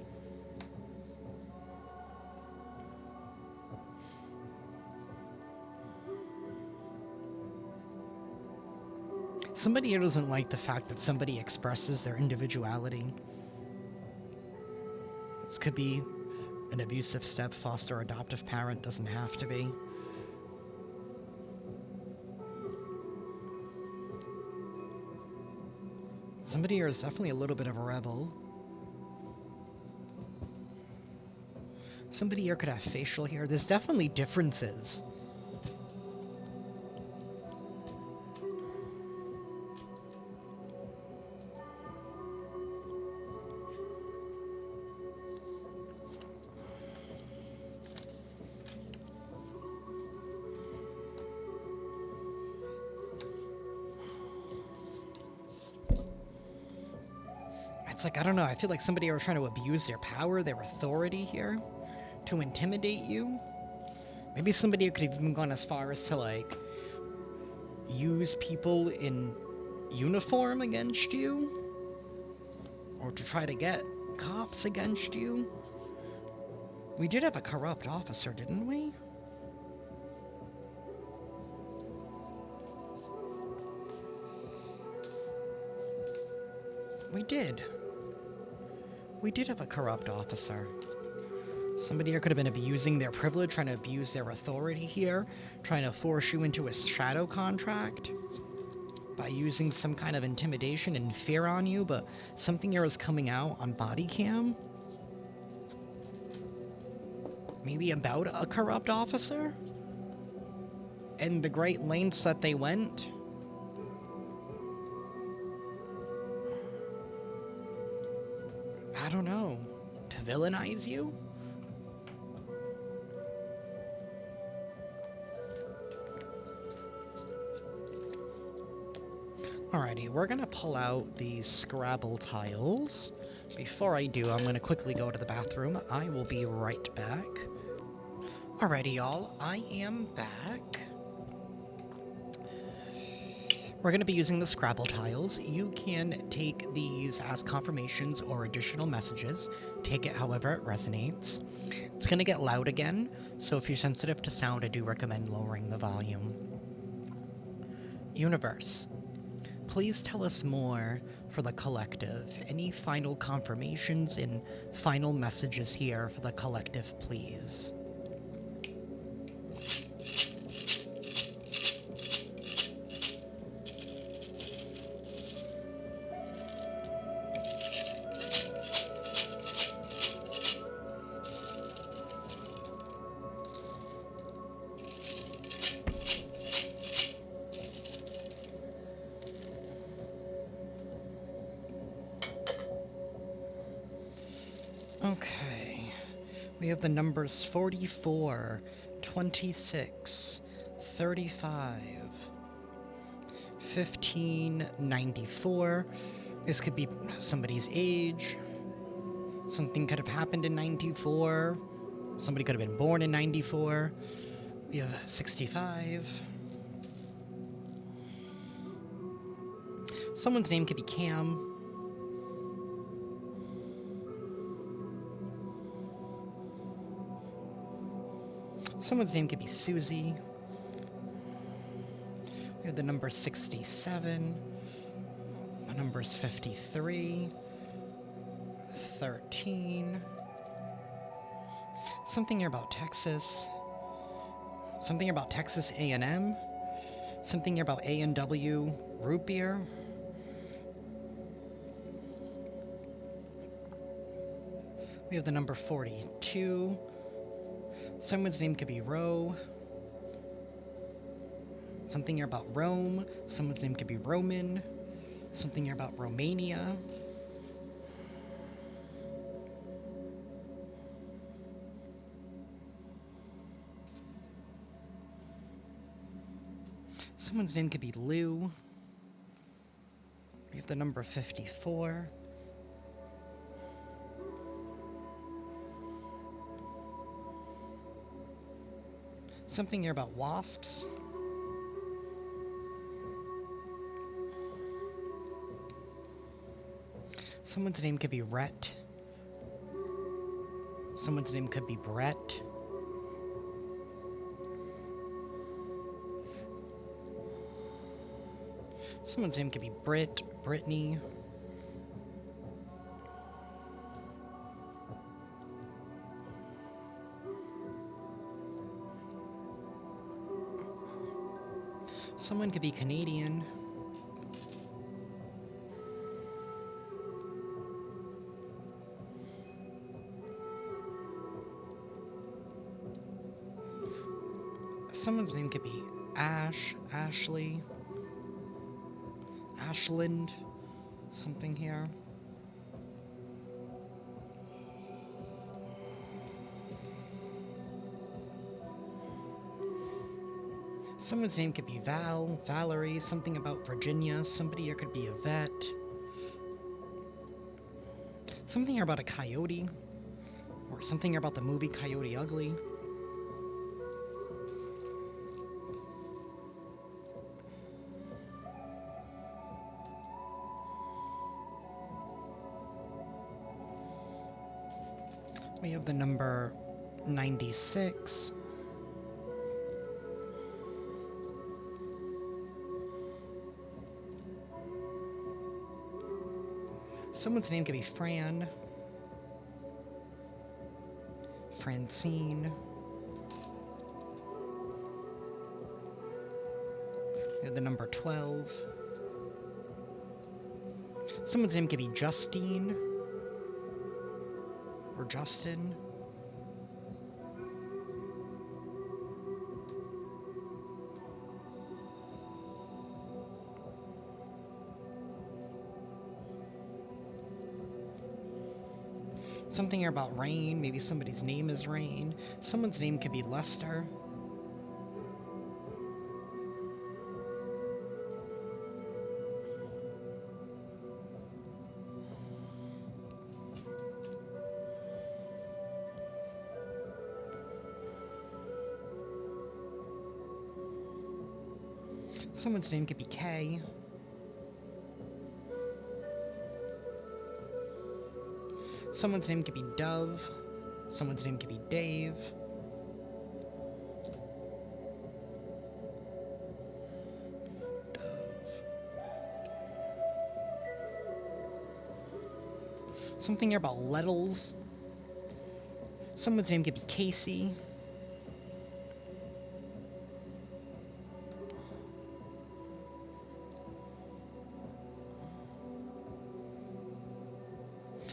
Somebody here doesn't like the fact that somebody expresses their individuality. This could be an abusive step, foster, or adoptive parent. Doesn't have to be. Somebody here is definitely a little bit of a rebel. Somebody here could have facial hair. There's definitely differences. It's like, I don't know, I feel like somebody was trying to abuse their power, their authority here, to intimidate you. Maybe somebody could have even gone as far as to, like, use people in uniform against you, or to try to get cops against you. We did have a corrupt officer, didn't we? We did. We did have a corrupt officer. Somebody here could have been abusing their privilege, trying to abuse their authority here, trying to force you into a shadow contract by using some kind of intimidation and fear on you, but something here is coming out on body cam. Maybe about a corrupt officer? And the great lengths that they went? I don't know. To villainize you? Alrighty, we're gonna pull out these Scrabble tiles. Before I do, I'm gonna quickly go to the bathroom. I will be right back. Alrighty, y'all, I am back. We're gonna be using the Scrabble tiles. You can take these as confirmations or additional messages. Take it however it resonates. It's gonna get loud again, so if you're sensitive to sound, I do recommend lowering the volume. Universe. Please tell us more for the collective. Any final confirmations and final messages here for the collective, please? Okay, we have the numbers 44, 26, 35, 15, 94. This could be somebody's age. Something could have happened in 94. Somebody could have been born in 94. We have 65. Someone's name could be Cam. Someone's name could be Susie. We have the number 67. The number's 53. 13. Something here about Texas. Something here about Texas A&M. Something here about A&W root beer. We have the number 42. Someone's name could be Ro. Something here about Rome. Someone's name could be Roman. Something here about Romania. Someone's name could be Lou. We have the number 54. Something here about wasps. Someone's name could be Rhett. Someone's name could be Brett. Someone's name could be Britt, Brittany. Someone could be Canadian. Someone's name could be Ash, Ashley, Ashland, something here. Someone's name could be Val, Valerie, something about Virginia. Somebody here could be a vet. Something here about a coyote. Or something here about the movie Coyote Ugly. We have the number 96. Someone's name could be Fran. Francine. We have the number 12. Someone's name could be Justine. Or Justin. Something here about Rain. Maybe somebody's name is Rain. Someone's name could be Lester. Someone's name could be Kay. Someone's name could be Dove. Someone's name could be Dave. Dove. Something here about Lettles. Someone's name could be Casey.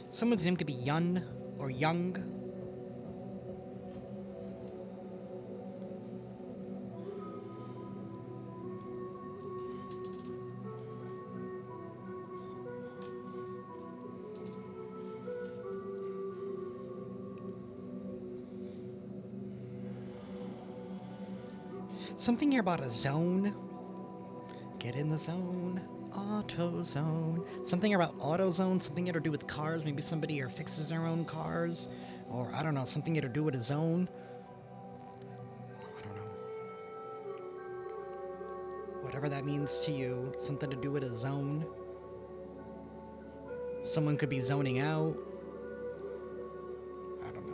Someone's name could be Yun or Young. Something here about a zone. Get in the zone. Auto zone. Something about auto zone, something to do with cars. Maybe somebody here fixes their own cars. Or, I don't know, something to do with a zone. I don't know. Whatever that means to you. Something to do with a zone. Someone could be zoning out. I don't know.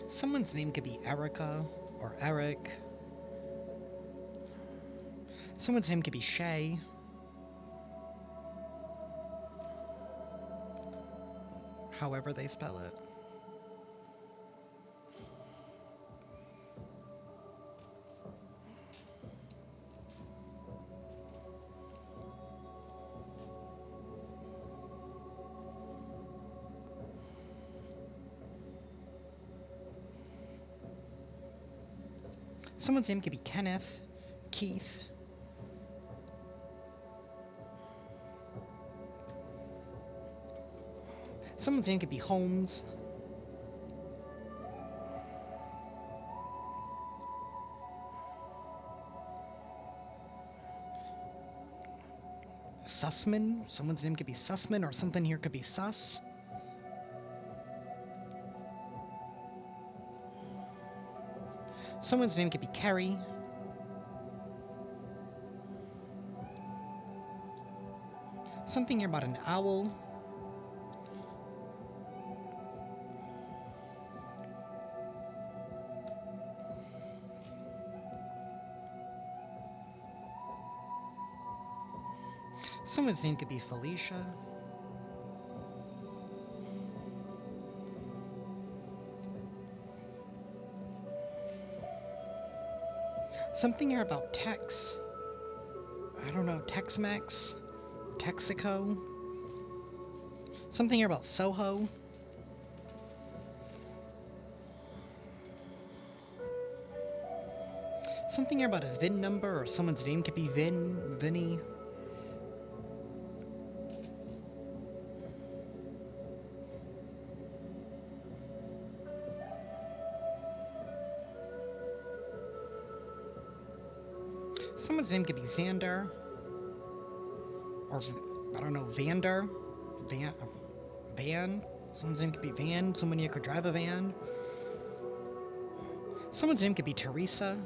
Someone's name could be Erica or Eric. Someone's name could be Shay. However they spell it. Someone's name could be Kenneth, Keith. Someone's name could be Holmes. Sussman. Someone's name could be Sussman, or something here could be Sus. Someone's name could be Kerry. Something here about an owl. Someone's name could be Felicia. Something here about Tex. I don't know, Tex-Mex? Texaco? Something here about Soho. Something here about a VIN number, or someone's name could be Vinny. Someone's name could be Xander. Or, I don't know, Vander. Van. Someone's name could be Van. Someone here could drive a van. Someone's name could be Teresa.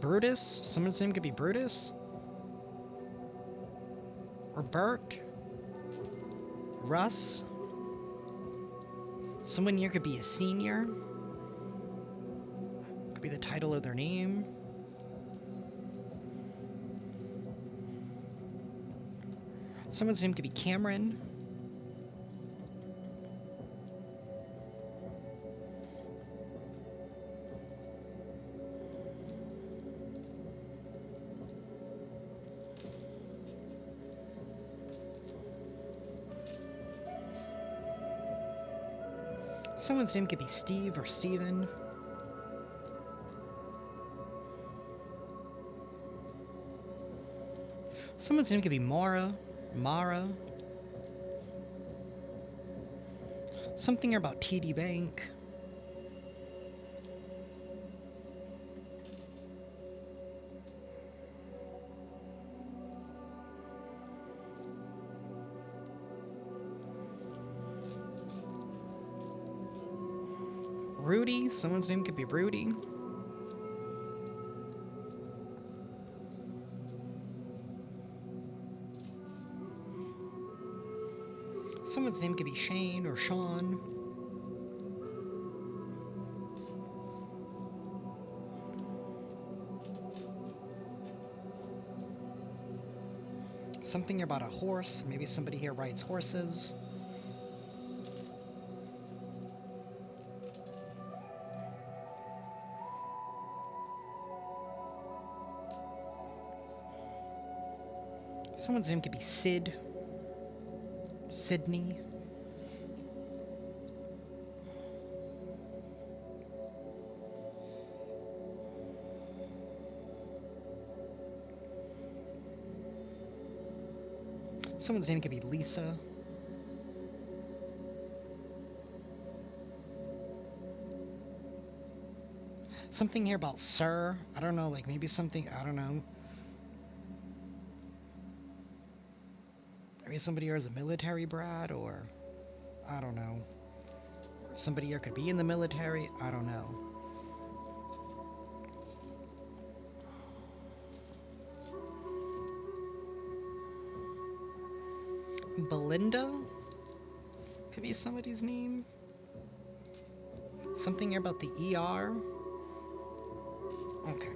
Brutus. Someone's name could be Brutus. Or Bert. Russ. Someone here could be a senior. Could be the title of their name. Someone's name could be Cameron. Someone's name could be Steve or Steven. Someone's name could be Mara. Something about TD Bank. Rudy. Someone's name could be Rudy. Someone's name could be Shane or Sean. Something about a horse. Maybe somebody here rides horses. Someone's name could be Sid. Sydney. Someone's name could be Lisa. Something here about Sir. I don't know, like maybe something, I don't know. Maybe somebody here is a military brat, or I don't know. Or somebody here could be in the military, I don't know. Belinda? Could be somebody's name. Something here about the ER. Okay.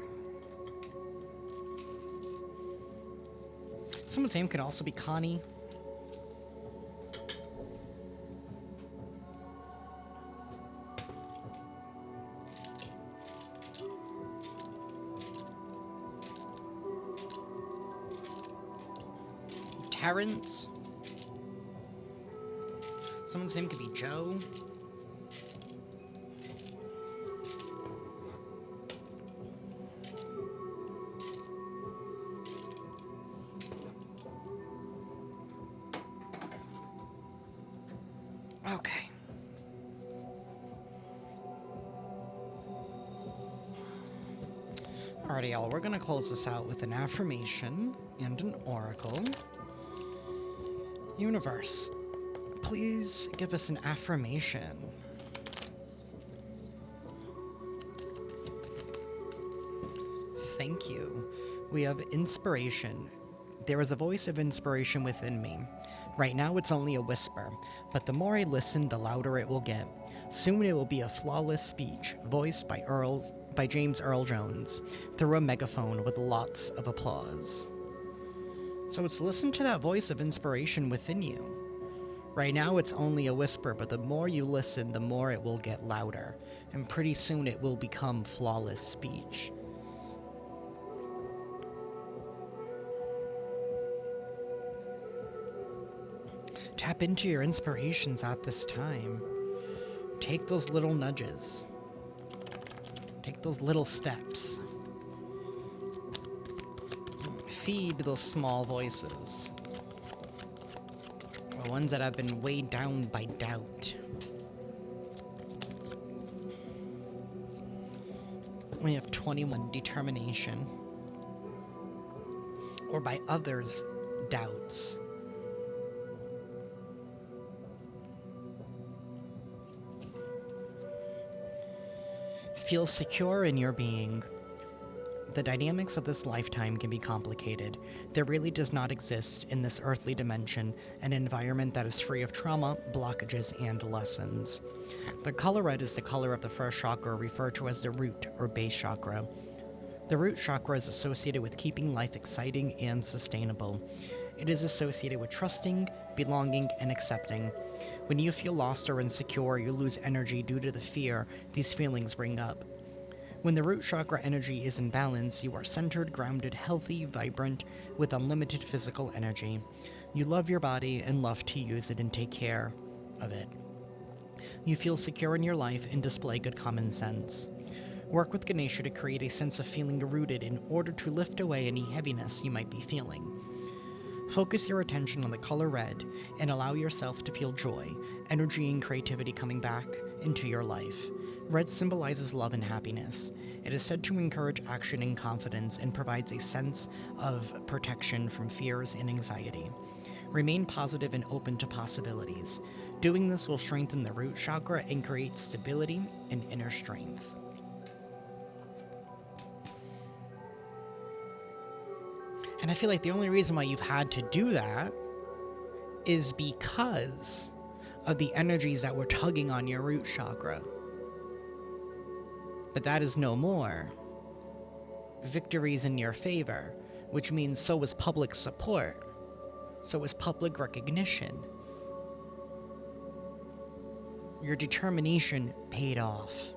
Someone's name could also be Connie. Terrence. Someone's name could be Joe. Okay. Alrighty, y'all. We're gonna close this out with an affirmation and an oracle. Universe, please give us an affirmation. Thank you. We have inspiration. There is a voice of inspiration within me. Right now it's only a whisper, but the more I listen, the louder it will get. Soon it will be a flawless speech, voiced by James Earl Jones, through a megaphone with lots of applause. So it's listen to that voice of inspiration within you. Right now it's only a whisper, but the more you listen, the more it will get louder, and pretty soon it will become flawless speech. Tap into your inspirations at this time. Take those little nudges. Take those little steps. Feed those small voices. The ones that have been weighed down by doubt. We have 21 determination. Or by others' doubts. Feel secure in your being. The dynamics of this lifetime can be complicated. There really does not exist in this earthly dimension an environment that is free of trauma, blockages, and lessons. The color red is the color of the first chakra, referred to as the root or base chakra. The root chakra is associated with keeping life exciting and sustainable. It is associated with trusting, belonging, and accepting. When you feel lost or insecure, you lose energy due to the fear these feelings bring up. When the root chakra energy is in balance, you are centered, grounded, healthy, vibrant, with unlimited physical energy. You love your body and love to use it and take care of it. You feel secure in your life and display good common sense. Work with Ganesha to create a sense of feeling rooted in order to lift away any heaviness you might be feeling. Focus your attention on the color red and allow yourself to feel joy, energy, and creativity coming back into your life. Red symbolizes love and happiness. It is said to encourage action and confidence and provides a sense of protection from fears and anxiety. Remain positive and open to possibilities. Doing this will strengthen the root chakra and create stability and inner strength. And I feel like the only reason why you've had to do that is because of the energies that were tugging on your root chakra. But that is no more. Victory's in your favor, which means so is public support. So is public recognition. Your determination paid off.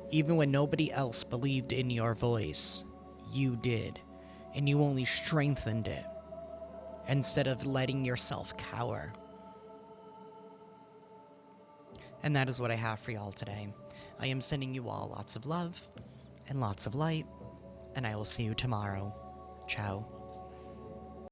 Even when nobody else believed in your voice, you did. And you only strengthened it, instead of letting yourself cower. And that is what I have for y'all today. I am sending you all lots of love and lots of light, and I will see you tomorrow. Ciao.